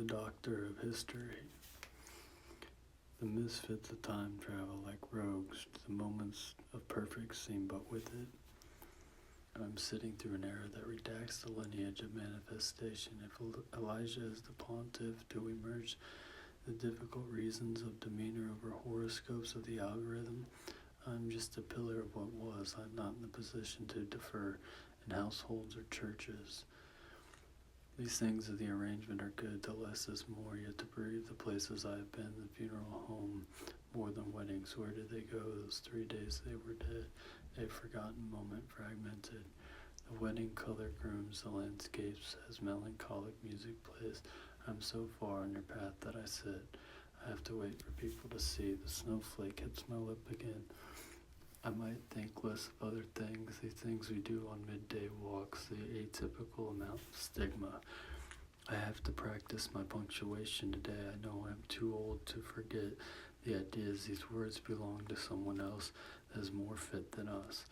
the doctor of history. The misfits of time travel like rogues, the moments of perfect seem but with it. I'm sitting through an era that redacts the lineage of manifestation. If Elijah is the pontiff, do we merge the difficult reasons of demeanor over horoscopes of the algorithm? I'm just a pillar of what was. I'm not in the position to defer in households or churches. These things of the arrangement are good, the less is more, yet to breathe the places I have been, the funeral home, more than weddings. Where did they go? Those 3 days they were dead, a forgotten moment fragmented. The wedding color grooms the landscapes as melancholic music plays. I'm so far on your path that I sit. I have to wait for people to see. The snowflake hits my lip again. I might think less of other things, the things we do on midday walks, the atypical amount of stigma. I have to practice my punctuation today. I know I'm too old to forget the ideas. These words belong to someone else that is more fit than us.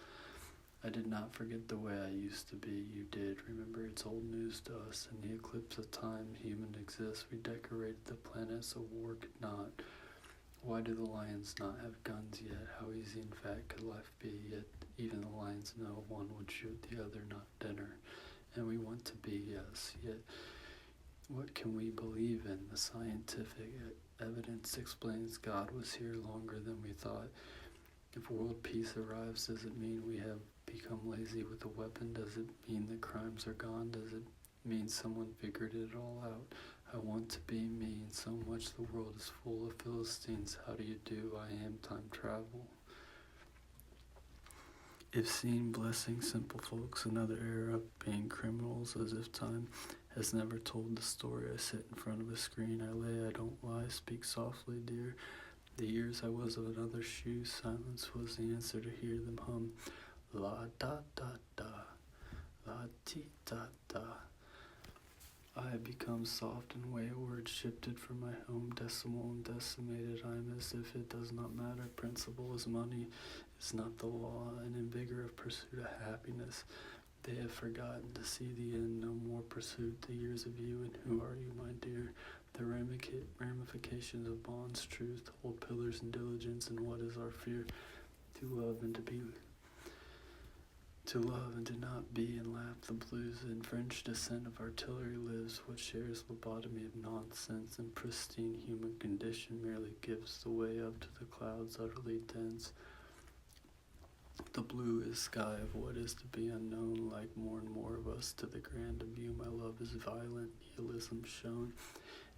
I did not forget the way I used to be. You did. Remember, it's old news to us. In the eclipse of time, human exists. We decorated the planet so war could not. Why do the lions not have guns yet? How easy in fact could life be? Yet even the lions know one would shoot the other, not dinner. And we want to be, yes, yet what can we believe in? The scientific evidence explains God was here longer than we thought. If world peace arrives, does it mean we have become lazy with a weapon? Does it mean that crimes are gone? Does it mean someone figured it all out? I want to be me, and so much the world is full of Philistines. How do you do? I am time travel. If seen blessing simple folks, another era of being criminals, as if time has never told the story. I sit in front of a screen, I lay, I don't lie, speak softly, dear. The years I was of another shoe, silence was the answer to hear them hum. La da da da, la ti da da. I have become soft and wayward, shifted from my home, decimal and decimated. I am as if it does not matter. Principle is money, is not the law, and in vigor of pursuit of happiness. They have forgotten to see the end, no more pursuit, the years of you, and who are you, my dear? The ramifications of bonds, truth, hold pillars and diligence, and what is our fear? To love and to be. To love and to not be, and laugh the blues. In French descent of artillery lives, what shares lobotomy of nonsense and pristine human condition merely gives the way up to the clouds utterly dense. The blue is sky of what is to be unknown, like more and more of us to the grand of you. My love is violent, nihilism shown,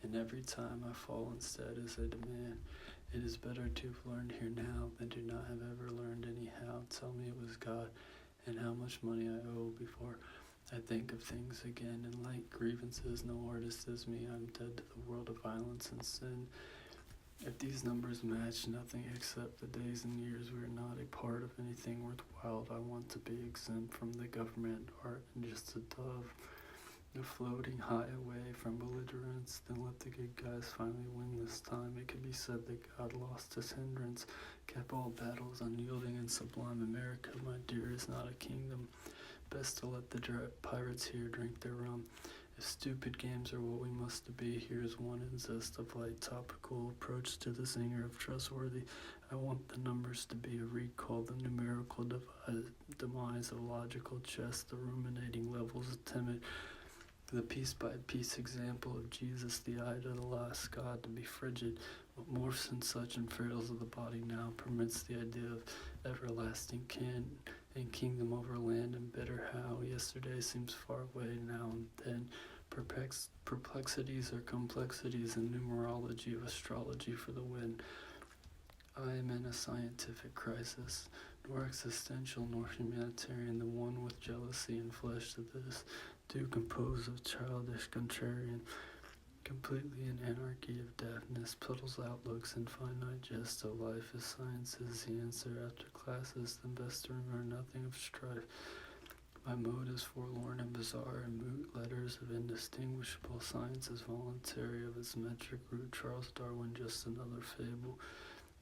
and every time I fall instead is a demand. It is better to have learned here now than to not have ever learned anyhow. Tell me it was God, and how much money I owe before I think of things again. And like grievances, no artist is me. I'm dead to the world of violence and sin. If these numbers match nothing except the days and years, we are not a part of anything worthwhile. I want to be exempt from the government, art, and just a dove. The floating high away from belligerence, then let the good guys finally win this time. It could be said that God lost his hindrance, kept all battles unyielding and sublime. America, my dear, is not a kingdom. Best to let the pirates here drink their rum. If stupid games are what we must be, here's one in zest of light, topical approach to the singer of trustworthy. I want the numbers to be a recall, the numerical demise of logical chess, the ruminating levels of timid. The piece-by-piece example of Jesus, the eye to the last God, to be frigid, what morphs in such and frails of the body now permits the idea of everlasting kin and kingdom over land and bitter how. Yesterday seems far away now and then. Perplexities are complexities in numerology of astrology for the win. I am in a scientific crisis, nor existential nor humanitarian, the one with jealousy and flesh to this, do compose of childish contrarian, completely in anarchy of deafness, puddles outlooks and finite jest of life as science is the answer after classes, then best to remember nothing of strife. My mode is forlorn and bizarre, and moot letters of indistinguishable. Science is voluntary of its metric root. Charles Darwin, just another fable.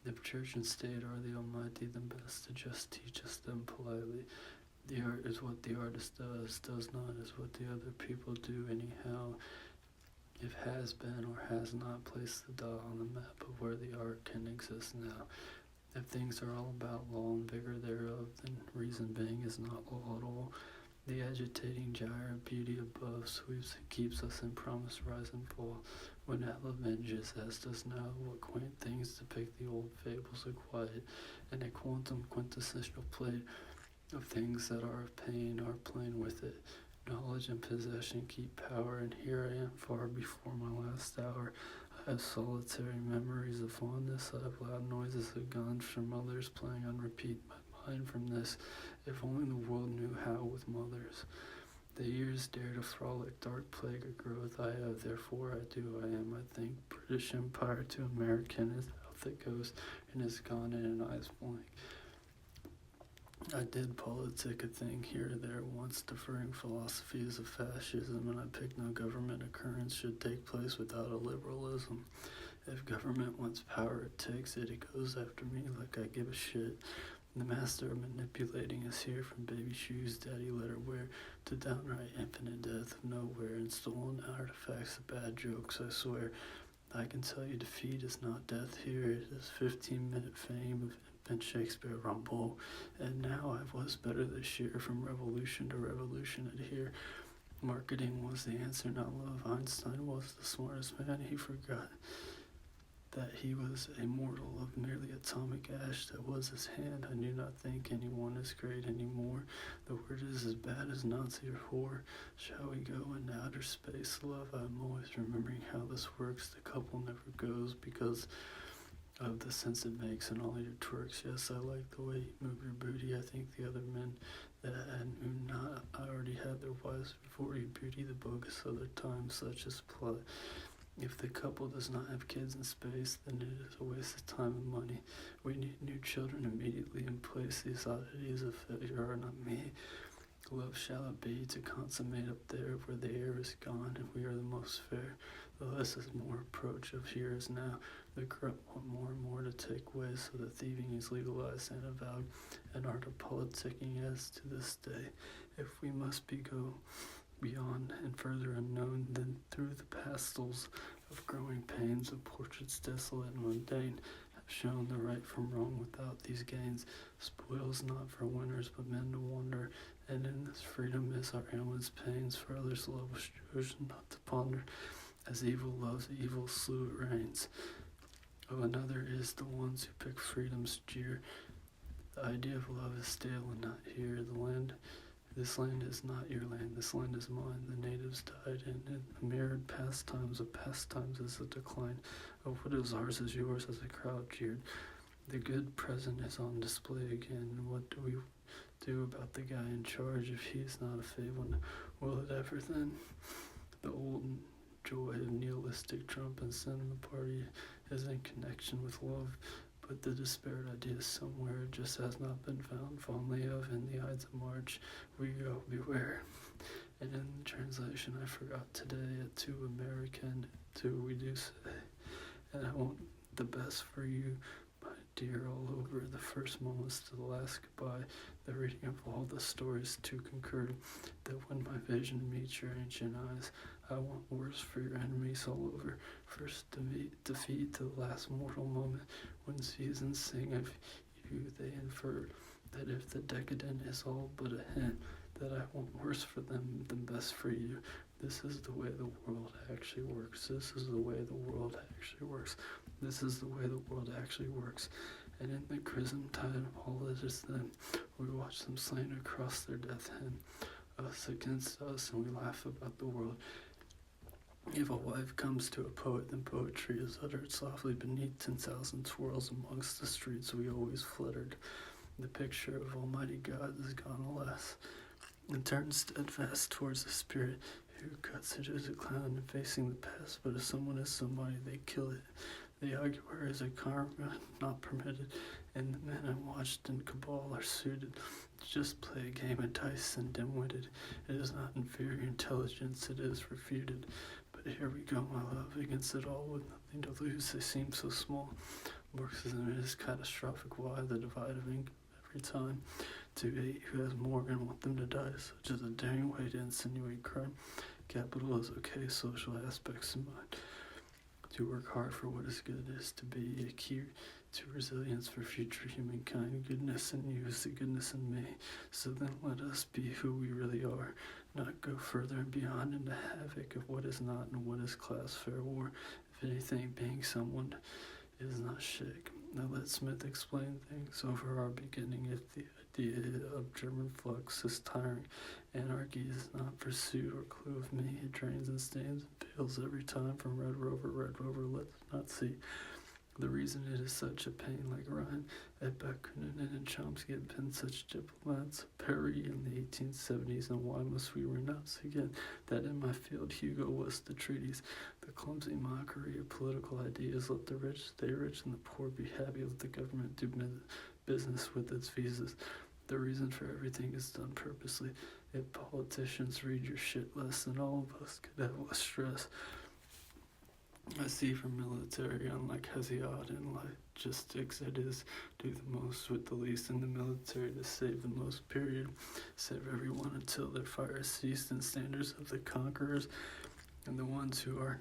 If church and state are the almighty, then best to just teach us them politely. The art is what the artist does not is what the other people do anyhow. If has been or has not placed the dot on the map of where the art can exist now. If things are all about law and vigor thereof, then reason being is not law at all. The agitating gyre of beauty above sweeps and keeps us in promised rise and fall. When at avenges, as does now, what quaint things depict the old fables of quiet, and a quantum quintessential plate of things that are of pain are plain with it. Knowledge and possession keep power, and here I am far before my last hour. I have solitary memories of fondness, I have loud noises of guns from others playing on repeat my mind from this. If only the world knew how with mothers. The years dare to frolic, dark plague of growth I have, therefore I do, I am, I think. British Empire to American is out that goes, and is gone in an eye's blink. I did politic a thing here or there once, deferring philosophies of fascism, and I picked no government occurrence should take place without a liberalism. If government wants power, it takes it, it goes after me like I give a shit. The master of manipulating is here, from baby shoes daddy let her wear, to downright infinite death of nowhere, and stolen artifacts of bad jokes, I swear. I can tell you defeat is not death here, it is 15-minute fame of infant Shakespeare rumble, and now I was better this year, from revolution to revolution adhere. Marketing was the answer, not love. Einstein was the smartest man, he forgot that he was a mortal of merely atomic ash that was his hand. I do not think anyone is great anymore. The word is as bad as Nazi or whore. Shall we go into outer space, love? I'm always remembering how this works. The couple never goes because of the sense it makes in all your twerks. Yes, I like the way you move your booty. I think the other men that knew not, I already had their wives before you. Beauty, the bogus other times, such as plot. If the couple does not have kids in space, then it is a waste of time and money. We need new children immediately in place. These oddities of failure are not me. Love shall it be to consummate up there where the air is gone and we are the most fair. The less is more approach of here is now. The corrupt want more and more to take way, so that thieving is legalized and avowed, and art of politicking as to this day. If we must go beyond and further unknown, then through the pastels of growing pains of portraits desolate and mundane have shown the right from wrong without these gains. Spoils not for winners but men to wonder, and in this freedom is our ailments pains, for others love was chosen not to ponder. As evil loves evil, slew it reigns. Of another is the ones who pick freedom's jeer. The idea of love is stale and not here. This land is not your land, this land is mine. The natives died, and in the mirrored pastimes of pastimes is the decline of what is ours is yours, as a crowd jeered. The good present is on display again, and what do we do about the guy in charge if he is not a fable? Will it ever then? The old joy of nihilistic Trump and cinema party is in connection with love, but the despaired idea somewhere just has not been found fondly of. In the Ides of March we go, beware. And in the translation I forgot today, at to American, to we do say, and I want the best for you, my dear, all over, the first moments to the last goodbye, the reading of all the stories to concur, that when my vision meets your ancient eyes, I want worse for your enemies all over, first defeat to the last mortal moment. When seasons sing of you, they infer that if the decadent is all but a hint, that I want worse for them than best for you. This is the way the world actually works. This is the way the world actually works. This is the way the world actually works. And in the chrism tide of all that is then, we watch them slain across their death hen, us against us, and we laugh about the world. If a wife comes to a poet, then poetry is uttered softly beneath 10,000 swirls amongst the streets we always fluttered. The picture of Almighty God is gone, alas, and turns steadfast towards the spirit who cuts it as a clown and facing the past. But if someone is somebody, they kill it. The arguer is a karma not permitted, and the men I watched in cabal are suited to just play a game of dice and dim-witted. It is not inferior intelligence, it is refuted. But here we go, my love, against it all with nothing to lose. They seem so small. Marxism is catastrophic. Why the divide of income every time? To hate who has more and want them to die, such as a daring way to insinuate crime. Capital is okay, social aspects in mind. To work hard for what is good is to be a key to resilience for future humankind. Goodness in you is the goodness in me. So then let us be who we really are, not go further and beyond into havoc of what is not and what is class fair war. If anything, being someone is not shake. Now let Smith explain things over our beginning. If the idea of German flux is tiring, anarchy is not pursuit or clue of me. It drains and stains and fails every time from Red Rover, let's not see. The reason it is such a pain, like Ryan, Ed Bakunin and Chomsky have been such diplomats, Perry in the 1870s, and why must we renounce again that in my field Hugo was the treaties, the clumsy mockery of political ideas, let the rich stay rich and the poor be happy, let the government do business with its visas. The reason for everything is done purposely. If politicians read your shit less, then all of us could have less stress. I see from military, unlike Hesiod and logistics, it is do the most with the least in the military to save the most, period. Save everyone until their fire ceased, and standards of the conquerors and the ones who are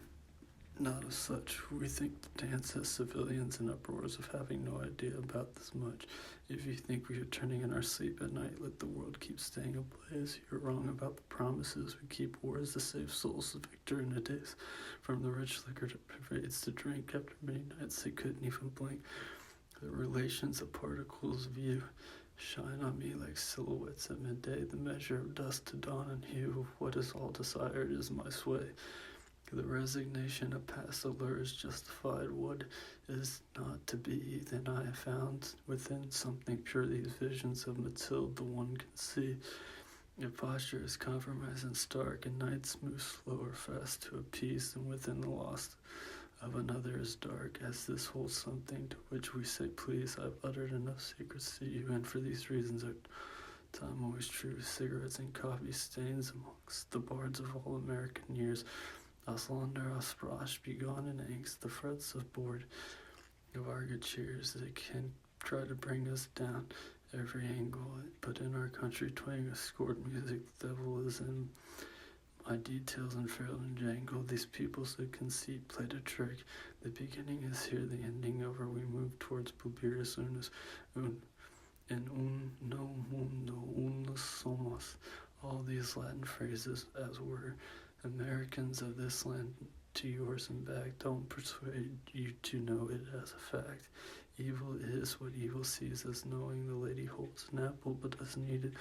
not as such. We think the dance as civilians in uproars of having no idea about this much. If you think we are turning in our sleep at night, let the world keep staying ablaze. You're wrong about the promises. We keep wars to save souls of victor in a days. From the rich liquor that pervades the drink after many nights they couldn't even blink. The relations of particles view shine on me like silhouettes at midday. The measure of dust to dawn and hue of what is all desired is my sway. The resignation of past allures justified what is not to be, then I have found within something pure these visions of Matilde the one can see. Your posture is compromise and stark, and nights move slow or fast to a peace, and within the lost of another is dark, as this holds something to which we say please. I've uttered enough secrets to you, and for these reasons are time always true. Cigarettes and coffee stains amongst the bards of all American years. Auslander, Ausprosh, be gone in angst, the frets of board of our good cheers that can try to bring us down every angle. But in our country, twang of scored music, the devil is in my details and frail and jangle. These peoples that conceit played a trick. The beginning is here, the ending over. We move towards Publius Unus, in no mundo unus somos. All these Latin phrases as were Americans of this land to yours and back. Don't persuade you to know it as a fact. Evil is what evil sees, as knowing the lady holds an apple but doesn't eat it.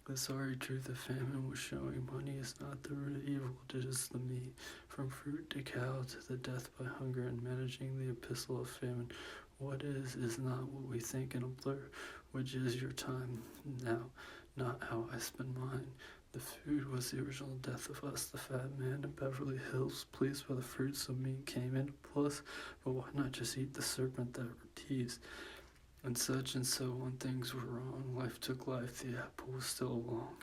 The sorry truth of famine was showing money is not the root of evil, it is the meat. From fruit to cow to the death by hunger, and managing the epistle of famine. What is not what we think in a blur, which is your time now, not how I spend mine. The food was the original death of us, the fat man in Beverly Hills, pleased by the fruits of meat came in plus, but why not just eat the serpent that teased? And so on things were wrong, life took life, the apple was still along.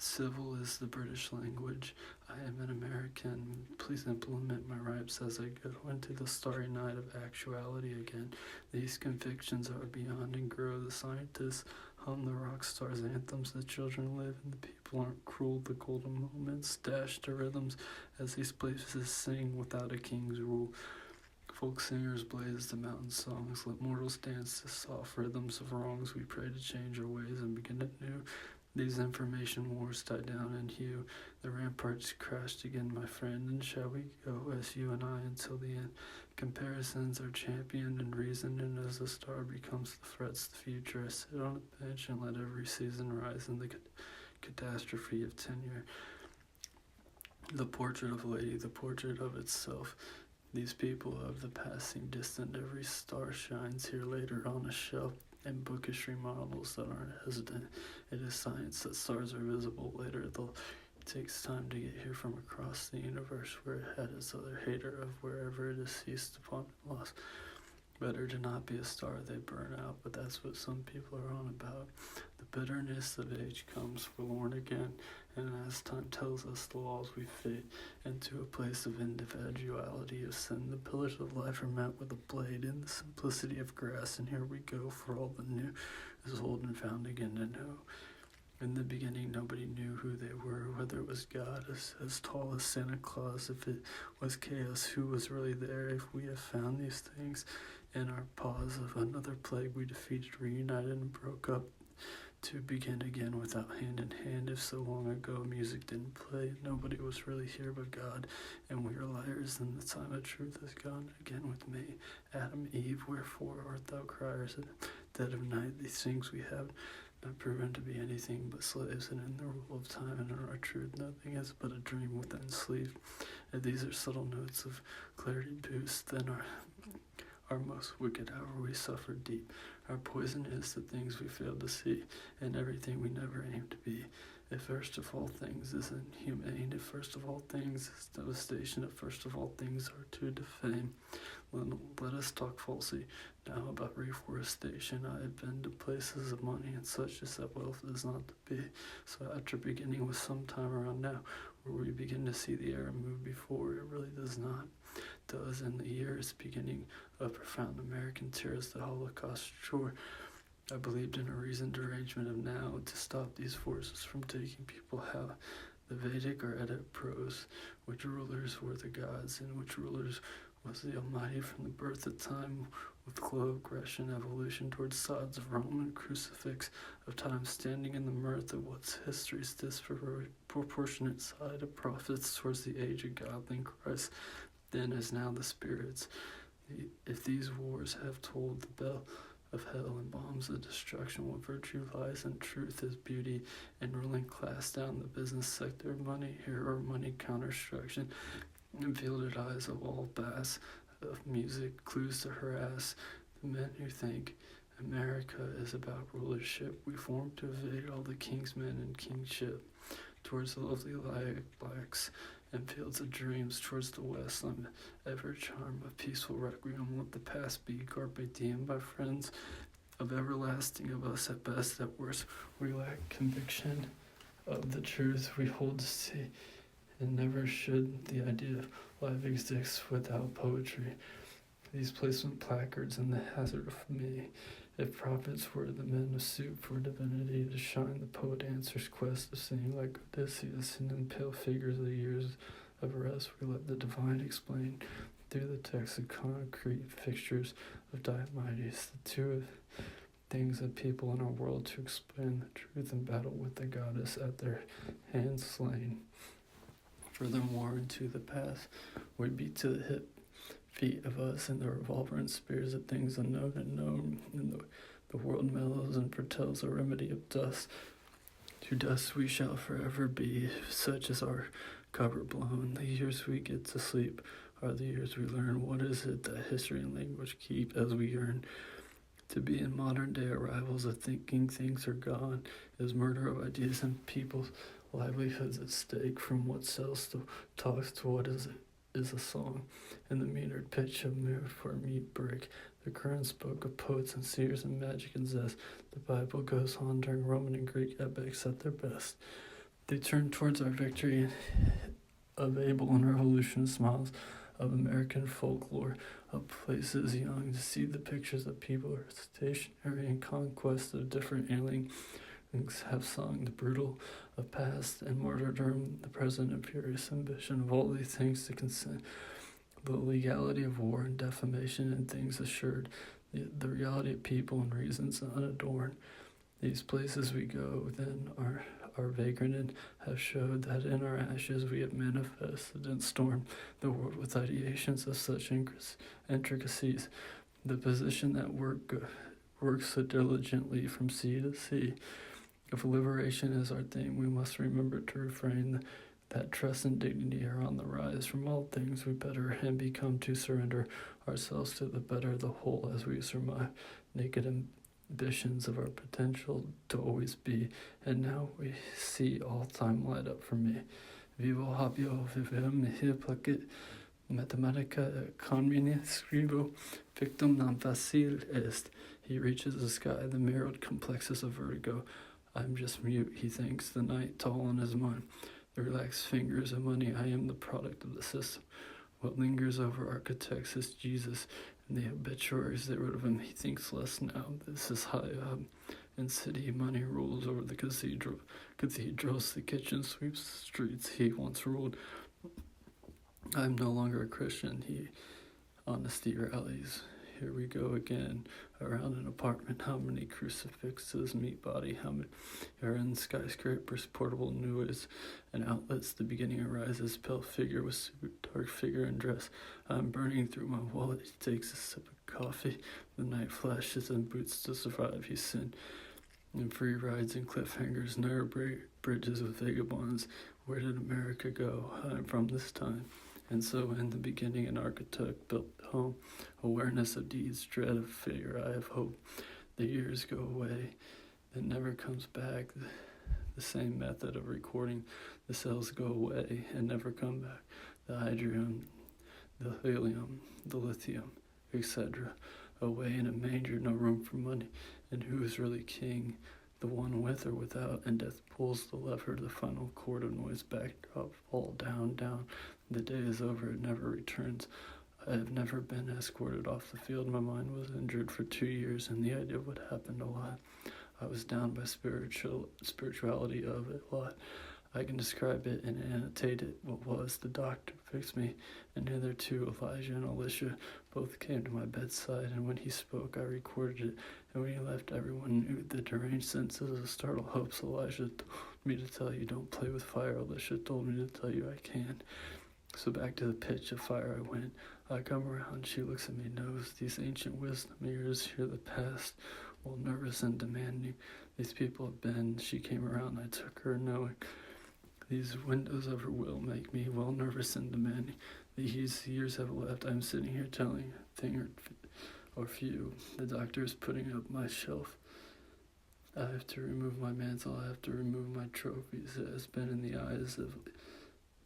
Civil is the British language. I am an American. Please implement my rights as I go into the starry night of actuality again. These convictions are beyond and grow. The scientists hum the rock stars' anthems. The children live and the people aren't cruel. The golden moments dash to rhythms as these places sing without a king's rule. Folk singers blaze the mountain songs. Let mortals dance to soft rhythms of wrongs. We pray to change our ways and begin anew. These information wars die down in hue. The ramparts crashed again, my friend, and shall we go as you and I until the end? Comparisons are championed and reasoned, and as the star becomes the threats the future, I sit on a bench and let every season rise in the catastrophe of tenure. The portrait of a lady, the portrait of itself. These people of the past seem distant. Every star shines here later on a shelf. And bookish remodels that aren't hesitant. It is science that stars are visible later, though it takes time to get here from across the universe where it had its other hater of wherever it is ceased upon and lost. Better to not be a star, they burn out, but that's what some people are on about. The bitterness of age comes forlorn again, and as time tells us the laws we fade into a place of individuality of sin. The pillars of life are met with a blade in the simplicity of grass, and here we go, for all the new is old and found again to know. In the beginning, nobody knew who they were, whether it was God as tall as Santa Claus, if it was chaos, who was really there. If we have found these things in our pause of another plague we defeated, reunited, and broke up to begin again without hand in hand. If so long ago music didn't play, nobody was really here but God, and we are liars, and the time of truth is gone again with me. Adam, Eve, wherefore art thou criers at dead of night? These things we have not proven to be anything but slaves, and in the rule of time and in our truth nothing is but a dream within sleep. And these are subtle notes of clarity boost, then our most wicked hour we suffer deep. Our poison is the things we fail to see, and everything we never aim to be. If first of all things is inhumane, if first of all things is devastation, if first of all things are to defame, let us talk falsely now about reforestation. I have been to places of money and such as that wealth is not to be. So after beginning with some time around now, where we begin to see the era move before it really does not. Does in the years beginning of profound American tears, the Holocaust, sure, I believed in a reasoned arrangement of now to stop these forces from taking people how the Vedic or Eddic prose, which rulers were the gods and which rulers was the Almighty from the birth of time, with glow, aggression, evolution towards sods of Roman crucifix of time, standing in the mirth of what's history's disproportionate side of prophets towards the age of godly Christ, then as now the spirits. If these wars have tolled the bell of hell and bombs of destruction, what virtue lies in truth is beauty and ruling class down the business sector, money here or money counterstruction, and fielded eyes of all bass of music, clues to harass the men who think America is about rulership. We form to evade all the king's men and kingship towards the lovely blacks and fields of dreams towards the west. I'm ever charm of peaceful requiem. Let the past be carpe diem by friends of everlasting, of us at best, at worst we lack conviction of the truth we hold to see, and never should the idea of life exist without poetry. These placement placards and the hazard of me. If prophets were the men of suit for divinity to shine, the poet answers quest of singing like Odysseus, and in pale figures of the years of rest we let the divine explain through the text of concrete fixtures of Diomedes, the two things that people in our world to explain the truth in battle with the goddess at their hands slain. Furthermore, into the past we beat to the hip feet of us and the revolver and spears of things unknown and known, and the world mellows and foretells a remedy of dust. To dust we shall forever be, such as our cover blown. The years we get to sleep are the years we learn. What is it that history and language keep as we yearn to be in modern day arrivals of thinking things are gone? Is murder of ideas and people's livelihoods at stake, from what sells to talks to what is a song, in the metered pitch of mood for meat break. The current spoke of poets and seers and magic and zest. The Bible goes on during Roman and Greek epics at their best. They turn towards our victory of Abel and revolution, smiles of American folklore, of places young to see the pictures of people who are stationary in conquest of different alien have sung the brutal of past and martyrdom, the present and furious ambition of all these things to consent, the legality of war and defamation and things assured, the reality of people and reasons unadorned. These places we go then are vagrant and have showed that in our ashes we have manifested and stormed the world with ideations of such intricacies. The position that works so diligently from sea to sea. If liberation is our theme, we must remember to refrain that trust and dignity are on the rise. From all things we better and become to surrender ourselves to the better, the whole, as we surmise naked ambitions of our potential to always be. And now we see all time light up for me. Vivo habio vivem nihil placet mathematica conveniet scribo victim non facile est. He reaches the sky, the mirrored complexes of vertigo. I'm just mute, he thinks, the night tall in his mind. The relaxed fingers of money, I am the product of the system. What lingers over architects is Jesus, and the obituaries they wrote of him, he thinks less now. This is high up In city, money rules over the cathedrals, the kitchen sweeps the streets he once ruled. I'm no longer a Christian, he honesty rallies. Here we go again, around an apartment. How many crucifixes meet body? How many are in skyscrapers, portable noise and outlets? The beginning arises, pale figure with suit, dark figure and dress. I'm burning through my wallet. He takes a sip of coffee. The night flashes and boots to survive. He sinned in free rides and cliffhangers, narrow bridges with vagabonds. Where did America go? I'm from this time. And so in the beginning an architect built home, awareness of deeds, dread of failure, I have hope. The years go away, it never comes back. The same method of recording, the cells go away and never come back. The hydrogen, the helium, the lithium, etc. Away in a manger, no room for money. And who is really king? The one with or without, and death pulls the lever, the final chord of noise backdrop, all down, down. The day is over, it never returns. I have never been escorted off the field. My mind was injured for 2 years, and the idea of what happened a lot. I was down by spirituality of it a lot. I can describe it and annotate it. What was? The doctor fixed me, and hitherto Elijah and Alicia both came to my bedside, and when he spoke, I recorded it, and when he left, everyone knew the deranged senses of startled hopes. Elijah told me to tell you, don't play with fire. Alicia told me to tell you I can. So back to the pitch of fire I went. I come around, she looks at me, knows these ancient wisdom ears hear the past, all nervous and demanding. These people have been, she came around, I took her, knowing these windows of her will make me well nervous and demanding. These years have left, I'm sitting here telling a thing or few. The doctor is putting up my shelf. I have to remove my mantle, I have to remove my trophies. It has been in the eyes of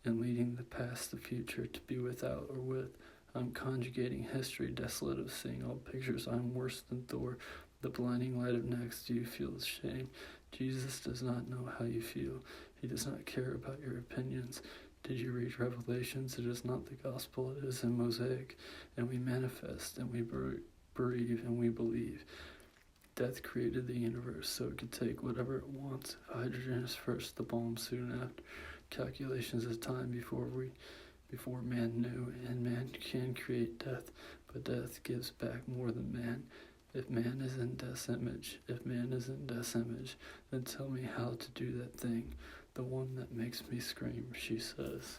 and leading the past, the future, to be without or with. I'm conjugating history, desolate of seeing all pictures. I'm worse than Thor, the blinding light of next. Do you feel shame? Jesus does not know how you feel. He does not care about your opinions. Did you read Revelations? It is not the gospel, it is in Mosaic. And we manifest, and we breathe, and we believe. Death created the universe, so it could take whatever it wants. If hydrogen is first, the bomb soon after. Calculations of time before man knew, and man can create death, but death gives back more than man. If man is in death's image, then tell me how to do that thing, the one that makes me scream, she says.